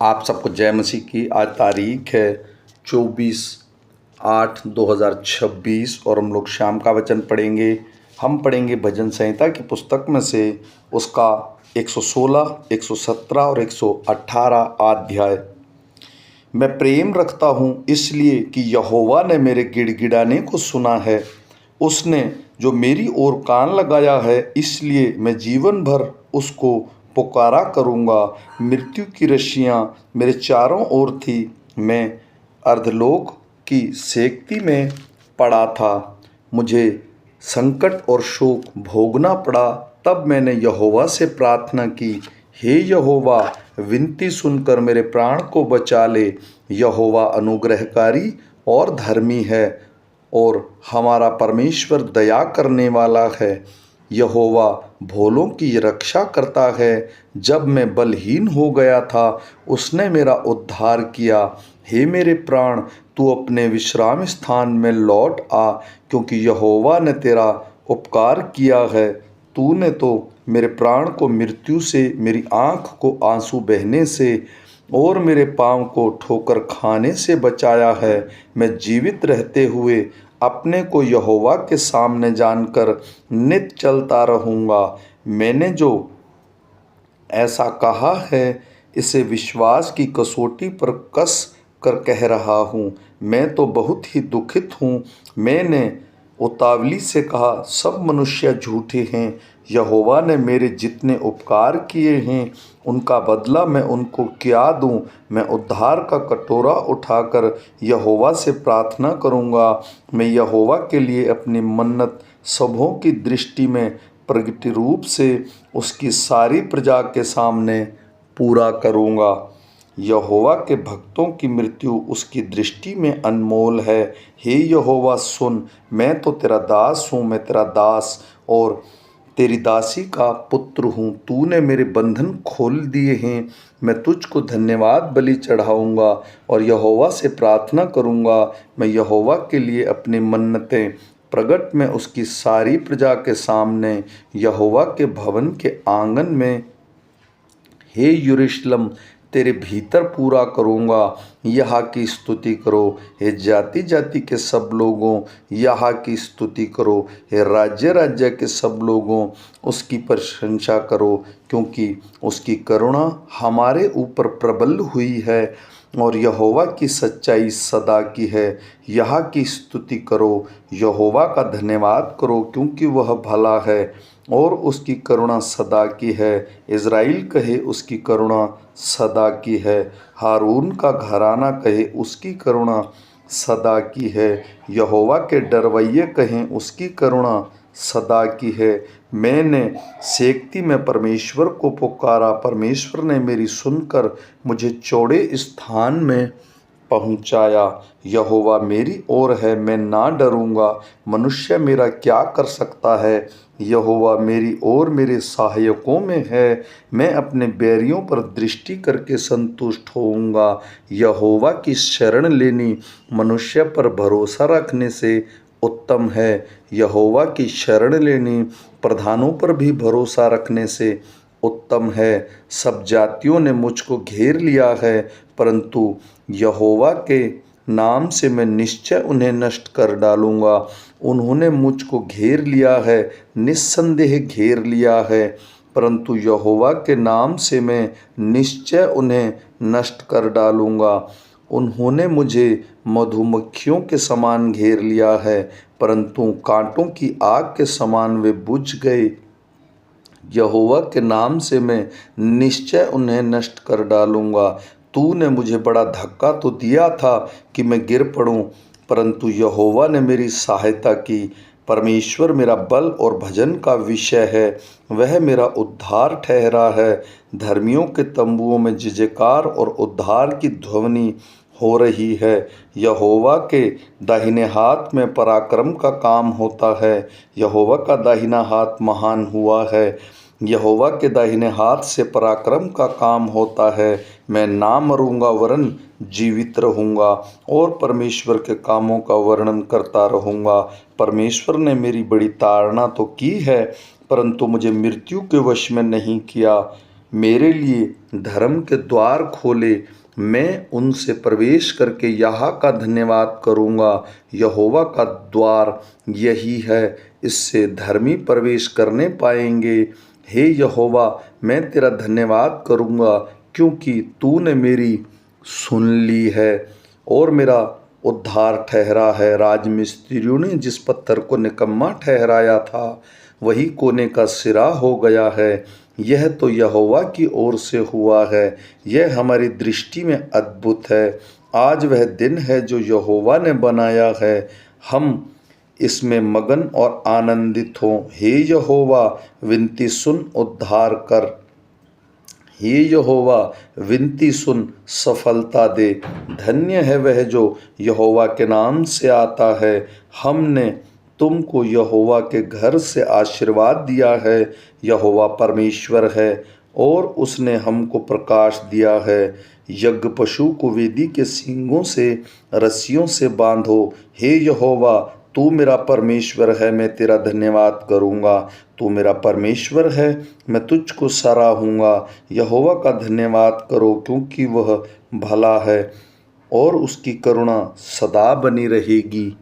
आप सबको जय मसीह की। आज तारीख है 24/8/2026 और हम लोग शाम का वचन पढ़ेंगे। हम पढ़ेंगे भजन संहिता की पुस्तक में से उसका 116, 117 और 118 अध्याय। मैं प्रेम रखता हूँ इसलिए कि यहोवा ने मेरे गिड़गिड़ाने को सुना है। उसने जो मेरी ओर कान लगाया है, इसलिए मैं जीवन भर उसको पुकारा करूँगा। मृत्यु की रस्सियाँ मेरे चारों ओर थी, मैं अर्धलोक की सेक्ती में पड़ा था। मुझे संकट और शोक भोगना पड़ा। तब मैंने यहोवा से प्रार्थना की, हे यहोवा, विनती सुनकर मेरे प्राण को बचा ले। यहोवा अनुग्रहकारी और धर्मी है और हमारा परमेश्वर दया करने वाला है। यहोवा भोलों की रक्षा करता है। जब मैं बलहीन हो गया था, उसने मेरा उद्धार किया। हे मेरे प्राण, तू अपने विश्राम स्थान में लौट आ, क्योंकि यहोवा ने तेरा उपकार किया है। तूने तो मेरे प्राण को मृत्यु से, मेरी आँख को आंसू बहने से और मेरे पाँव को ठोकर खाने से बचाया है। मैं जीवित रहते हुए अपने को यहोवा के सामने जानकर नित चलता रहूँगा। मैंने जो ऐसा कहा है, इसे विश्वास की कसौटी पर कस कर कह रहा हूँ। मैं तो बहुत ही दुखित हूँ। मैंने उतावली से कहा, सब मनुष्य झूठे हैं। यहोवा ने मेरे जितने उपकार किए हैं, उनका बदला मैं उनको क्या दूँ। मैं उद्धार का कटोरा उठाकर यहोवा से प्रार्थना करूँगा। मैं यहोवा के लिए अपनी मन्नत सबों की दृष्टि में प्रगट रूप से उसकी सारी प्रजा के सामने पूरा करूँगा। यहोवा के भक्तों की मृत्यु उसकी दृष्टि में अनमोल है। हे यहोवा सुन, मैं तो तेरा दास हूँ, मैं तेरा दास और तेरी दासी का पुत्र हूँ। तूने मेरे बंधन खोल दिए हैं। मैं तुझको धन्यवाद बलि चढ़ाऊँगा और यहोवा से प्रार्थना करूँगा। मैं यहोवा के लिए अपनी मन्नतें प्रगट में उसकी सारी प्रजा के सामने, यहोवा के भवन के आंगन में, हे यरूशलेम, तेरे भीतर पूरा करूँगा। यहाँ की स्तुति करो, हे जाति जाति के सब लोगों, यहाँ की स्तुति करो। हे राज्य राज्य के सब लोगों, उसकी प्रशंसा करो, क्योंकि उसकी करुणा हमारे ऊपर प्रबल हुई है और यहोवा की सच्चाई सदा की है। यहाँ की स्तुति करो, यहोवा का धन्यवाद करो, क्योंकि वह भला है और उसकी करुणा सदा की है। इज़राइल कहे, उसकी करुणा सदा की है। हारून का घराना कहे, उसकी करुणा सदा की है। यहोवा के डरवैये कहें, उसकी करुणा सदा की है। मैंने सेक्ती में परमेश्वर को पुकारा, परमेश्वर ने मेरी सुनकर मुझे चौड़े स्थान में पहुँचाया। यहोवा मेरी ओर है, मैं ना डरूँगा। मनुष्य मेरा क्या कर सकता है? यहोवा मेरी ओर मेरे सहायकों में है। मैं अपने बैरियों पर दृष्टि करके संतुष्ट होऊंगा। यहोवा की शरण लेनी मनुष्य पर भरोसा रखने से उत्तम है। यहोवा की शरण लेनी प्रधानों पर भी भरोसा रखने से उत्तम है। सब जातियों ने मुझको घेर लिया है, परंतु यहोवा के नाम से मैं निश्चय उन्हें नष्ट कर डालूँगा। उन्होंने मुझको घेर लिया है, निस्संदेह घेर लिया है, परंतु यहोवा के नाम से मैं निश्चय उन्हें नष्ट कर डालूँगा। उन्होंने मुझे मधुमक्खियों के समान घेर लिया है, परंतु कांटों की आग के समान वे बुझ गए। यहोवा के नाम से मैं निश्चय उन्हें नष्ट कर डालूँगा। तूने मुझे बड़ा धक्का तो दिया था कि मैं गिर पड़ूं, परंतु यहोवा ने मेरी सहायता की। परमेश्वर मेरा बल और भजन का विषय है, वह मेरा उद्धार ठहरा है। धर्मियों के तंबुओं में जयजयकार और उद्धार की ध्वनि हो रही है। यहोवा के दाहिने हाथ में पराक्रम का काम होता है। यहोवा का दाहिना हाथ महान हुआ है। यहोवा के दाहिने हाथ से पराक्रम का काम होता है। मैं ना मरूंगा वरन जीवित रहूंगा और परमेश्वर के कामों का वर्णन करता रहूंगा। परमेश्वर ने मेरी बड़ी ताड़ना तो की है, परंतु मुझे मृत्यु के वश में नहीं किया। मेरे लिए धर्म के द्वार खोले, मैं उनसे प्रवेश करके यहाँ का धन्यवाद करूँगा। यहोवा का द्वार यही है, इससे धर्मी प्रवेश करने पाएंगे। हे यहोवा, मैं तेरा धन्यवाद करूँगा क्योंकि तूने मेरी सुन ली है और मेरा उद्धार ठहरा है। राजमिस्त्रियों ने जिस पत्थर को निकम्मा ठहराया था, वही कोने का सिरा हो गया है। यह तो यहोवा की ओर से हुआ है, यह हमारी दृष्टि में अद्भुत है। आज वह दिन है जो यहोवा ने बनाया है, हम इसमें मगन और आनंदित हों। हे यहोवा, विनती सुन, उद्धार कर। हे यहोवा, विनती सुन, सफलता दे। धन्य है वह जो यहोवा के नाम से आता है। हमने तुमको यहोवा के घर से आशीर्वाद दिया है। यहोवा परमेश्वर है और उसने हमको प्रकाश दिया है। यज्ञ पशु को वेदी के सींगों से रस्सियों से बांधो। हे यहोवा, तू मेरा परमेश्वर है, मैं तेरा धन्यवाद करूँगा। तू मेरा परमेश्वर है, मैं तुझको सराहूँगा। यहोवा का धन्यवाद करो क्योंकि वह भला है और उसकी करुणा सदा बनी रहेगी।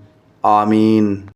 आमीन।